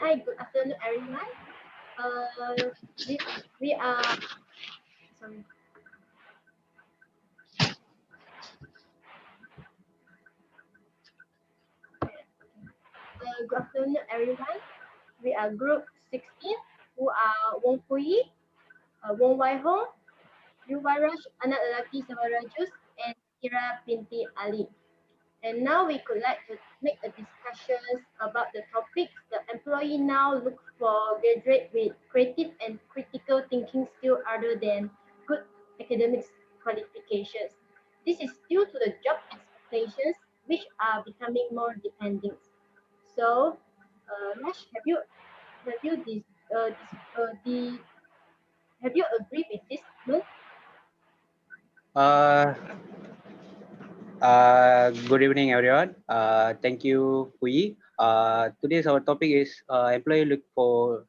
Hi, good afternoon, everyone. We are sorry. Good afternoon, everyone. We are group 16, who are Wong Pui, Wong Wai Hong, Yu Raj, anak lelaki Sabarajus, and Kira binti Ali. And now we could like to make a discussion about the topics the employee now look for graduate with creative and critical thinking skill other than good academic qualifications. This is due to the job expectations which are becoming more demanding. So, Raj, have you this the have you agreed with this statement? Uh, Good evening, everyone. Thank you, Pui. Today's our topic is employee look for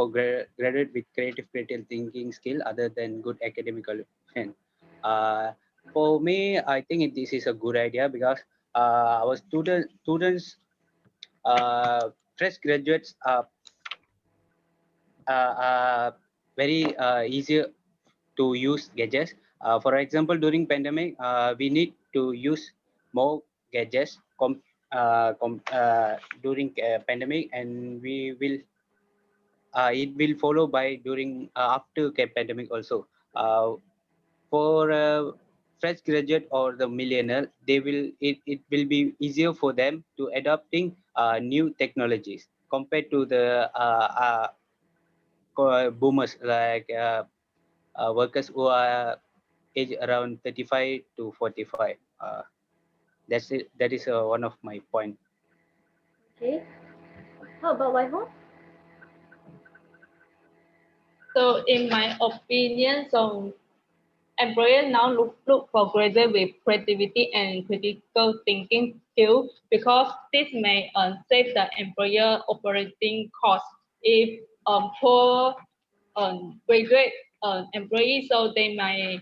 graduate with creative thinking skill other than good academic qualification. Uh, for me, I think this is a good idea because our students fresh graduates are very easier to use gadgets. For example, during pandemic, we need to use more gadgets during pandemic, and it will follow by during after pandemic also. For fresh graduate or the millionaire, it will be easier for them to adopting new technologies compared to the boomers like workers who are age around 35 to 45. That's it. That is one of my point. Okay. How about Wai Hong? So in my opinion, so employers now look for graduate with creativity and critical thinking skills because this may save the employer operating costs. If poor graduate employees, so they might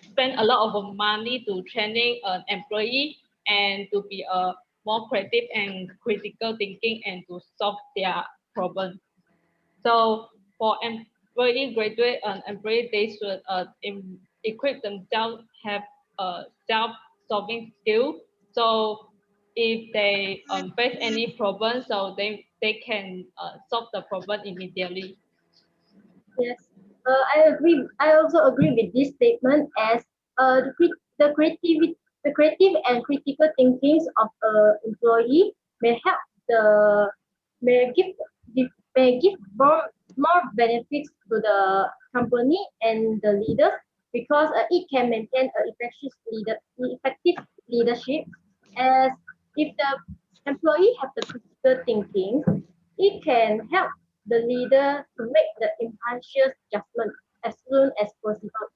spend a lot of money to training an employee and to be more creative and critical thinking and to solve their problems. So for employee graduate and employee, they should equip themselves have a self-solving skill. So if they face any problem, so they can solve the problem immediately. Yes, I also agree with this statement as the creative and critical thinkings of employee may help the may give more benefits to the company and the leaders because it can maintain effective leadership as if the employee have the critical thinking, it can help the leader to make the impulsive judgment as soon as possible.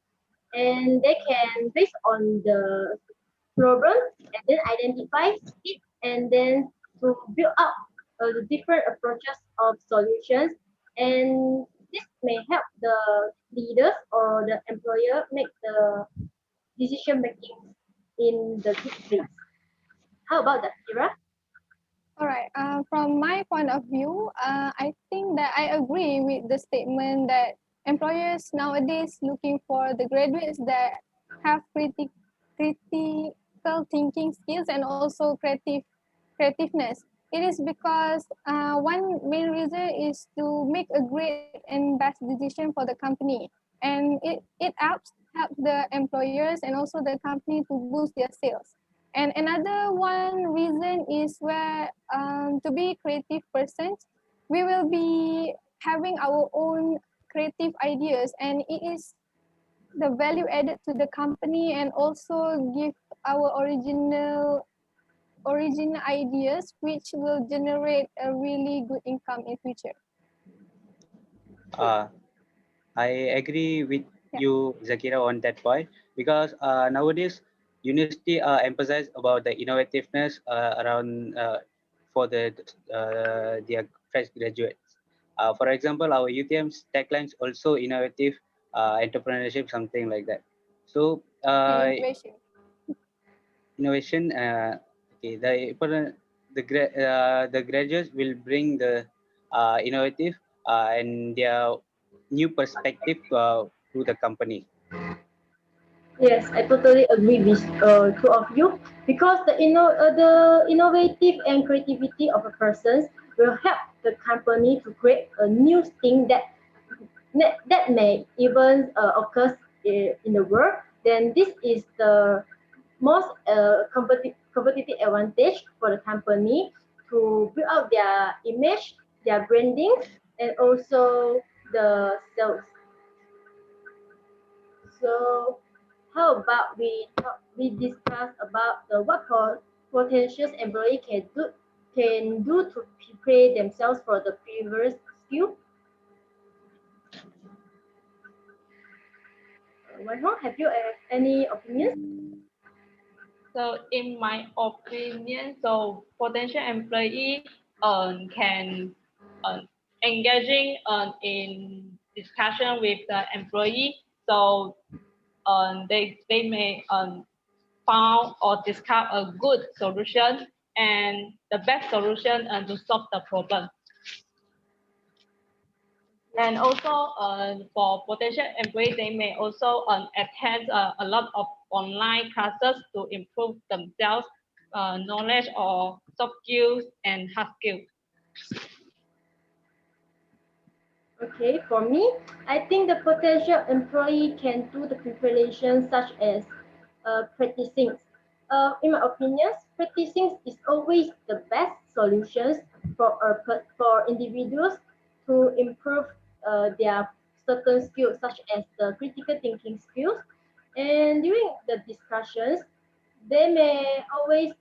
And they can, based on the problem, and then identify it, and then to build up the different approaches of solutions. And this may help the leaders or the employer make the decision making in the good place. How about that, Kira? All right. From my point of view, I think that I agree with the statement that employers nowadays looking for the graduates that have critical thinking skills and also creativeness. It is because one main reason is to make a great and best decision for the company, and it helps the employers and also the company to boost their sales. And another one reason is where to be creative persons, we will be having our own creative ideas, and it is the value added to the company and also give our original ideas which will generate a really good income in future. Uh, I agree with Yeah. you, Zakira, on that point because nowadays university emphasize about the innovativeness around for their fresh graduates. For example, our UTM's taglines also innovative entrepreneurship, something like that. So Innovation. innovation. Okay, the graduates will bring the innovative and their new perspective to the company. Yes, I totally agree with two of you because the innovative and creativity of a person will help the company to create a new thing that may even occur in the world. Then this is the most competitive advantage for the company to build out their image, their branding, and also the sales. So how about we discuss about the potential employee can do to prepare themselves for the previous skill. Wenhong, have you any opinions? So in my opinion, so potential employee can engaging in discussion with the employee. So they may found or discover a good solution and the best solution to solve the problem. And also for potential employees, they may also attend a lot of online classes to improve themselves, knowledge or soft skills and hard skills. Okay, for me, I think the potential employee can do the preparation such as practicing. In my opinion, practicing is always the best solutions for individuals to improve their certain skills such as the critical thinking skills. And during the discussions, they may always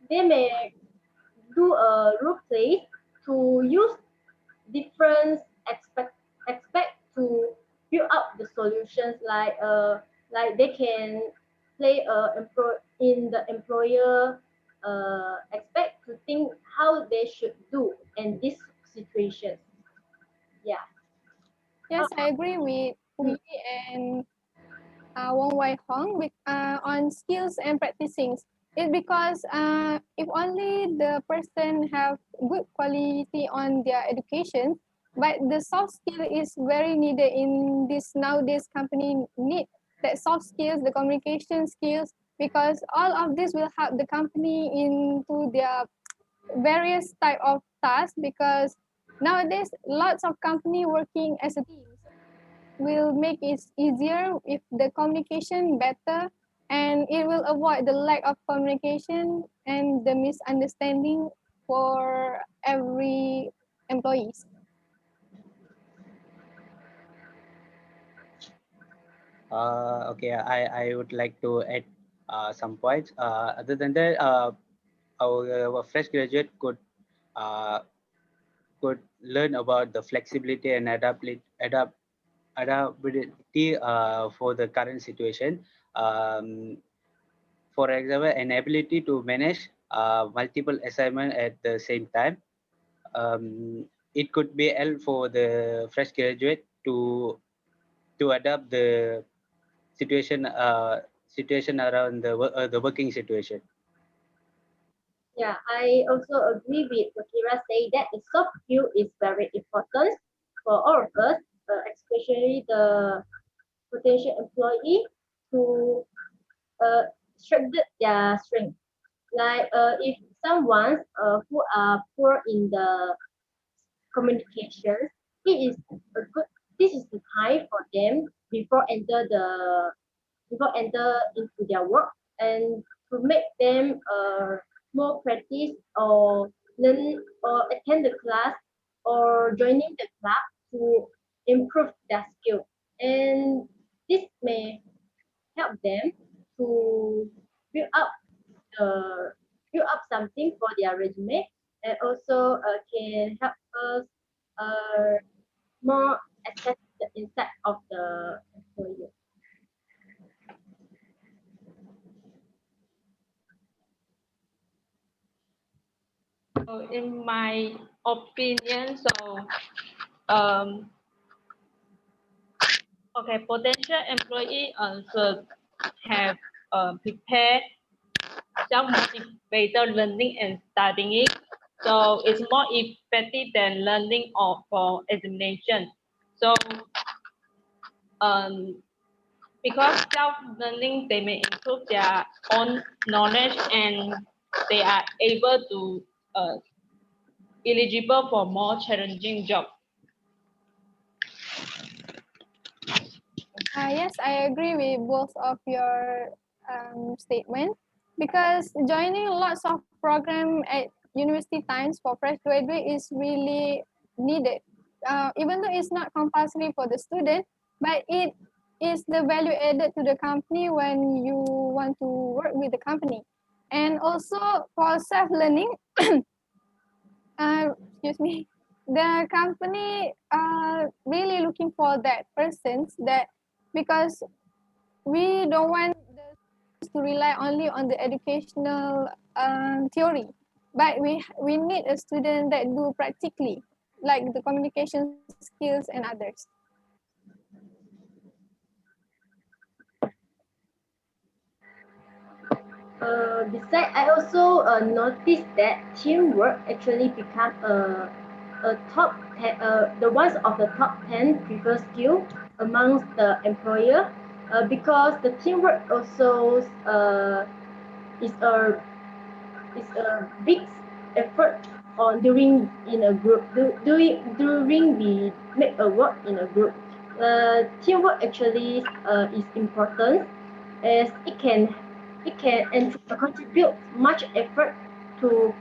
they may do a role play to use different expect to build up the solutions like they can play in the employer expect to think how they should do in this situation. Yeah. Yes, I agree with Hui and Wong Wai Hong on skills and practicing. It's because if only the person have good quality on their education, but the soft skill is very needed in this nowadays company need that soft skills, the communication skills, because all of this will help the company into their various type of tasks because nowadays lots of company working as a team will make it easier if the communication better and it will avoid the lack of communication and the misunderstanding for every employees. Okay, I would like to add some points. Other than that, our fresh graduate uh, could learn about the flexibility and adaptability for the current situation. Um, for example, an ability to manage multiple assignments at the same time. It could be helpful for the fresh graduate to adapt the situation around the working situation. Yeah, I also agree with what Kira say that the soft skill is very important for all of us, especially the potential employee to strengthen their strength. Like if someone who are poor in the communications, it is a good. This is the time for them before enter into their work and to make them more practice or learn or attend the class or joining the club to improve their skill. And this may help them to build up something for their resume and also can help us uh, more assess the insight of the employer. So in my opinion, so um, okay, potential employee should have prepared self-motivated learning and studying. So it's more effective than learning or for examination. So because self-learning, they may improve their own knowledge and they are able to eligible for more challenging job. Yes, I agree with both of your statement because joining lots of program at university times for fresh graduate is really needed. Even though it's not compulsory for the student, but it is the value added to the company when you want to work with the company. And also for self-learning, excuse me, the company are really looking for that persons that because we don't want the students to rely only on the educational theory, but we need a student that do practically, like the communication skills and others. Besides, I also noticed that teamwork actually become the ones of the top 10 preferred skill amongst the employer because the teamwork also is a big effort on during in a group during we make a work in a group. Teamwork actually is important as it can and contribute much effort to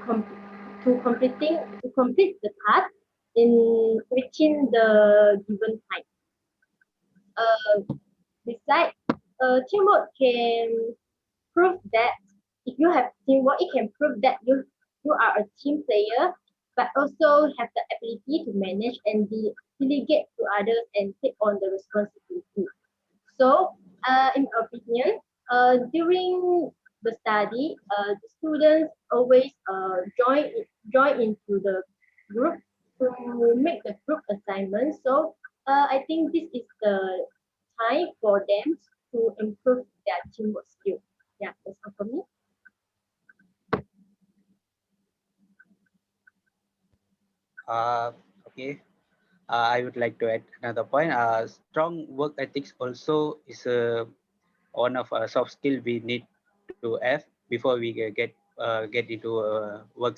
complete the task in within the given time. Besides, teamwork can prove that if you have teamwork, it can prove that you are a team player, but also have the ability to manage and delegate to others and take on the responsibility. So, in my opinion, during the study, the students always join into the group to make the group assignment. So, I think this is the time for them to improve their teamwork skill. Yeah, that's all for me. Okay. I would like to add another point. Strong work ethics also is one of a soft skill we need to have before we get into work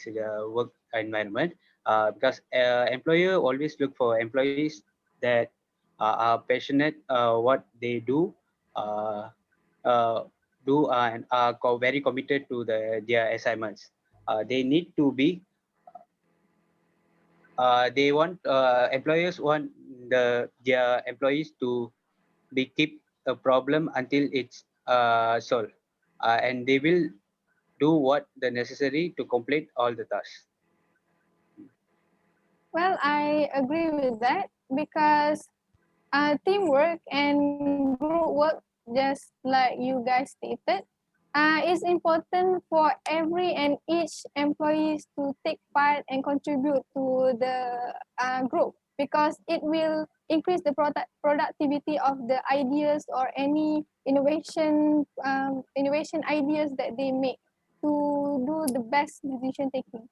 environment. Because employer always look for employees that are passionate what they uh, uh, and are very committed to their assignments. They need to be they want employers want their employees to be keep a problem until it's solved, and they will do what the necessary to complete all the tasks. Well, I agree with that because teamwork and group work, just like you guys stated, is important for every and each employees to take part and contribute to the group because it will increase the productivity of the ideas or any innovation ideas that they make to do the best decision taking.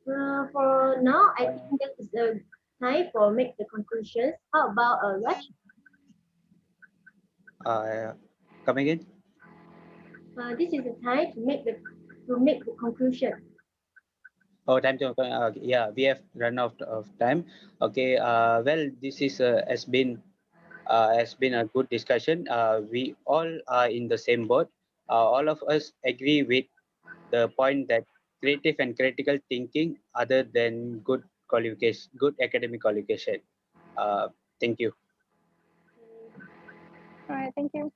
For now, I think that is the time for make the conclusions. How about Raj? uh, Come again. This is the time to make the conclusion. Oh, time to yeah, we have run out of time. Okay, well, this is has been a good discussion. We all are in the same boat. All of us agree with the point that creative and critical thinking other than good academic qualification. uh, Thank you. All right, thank you.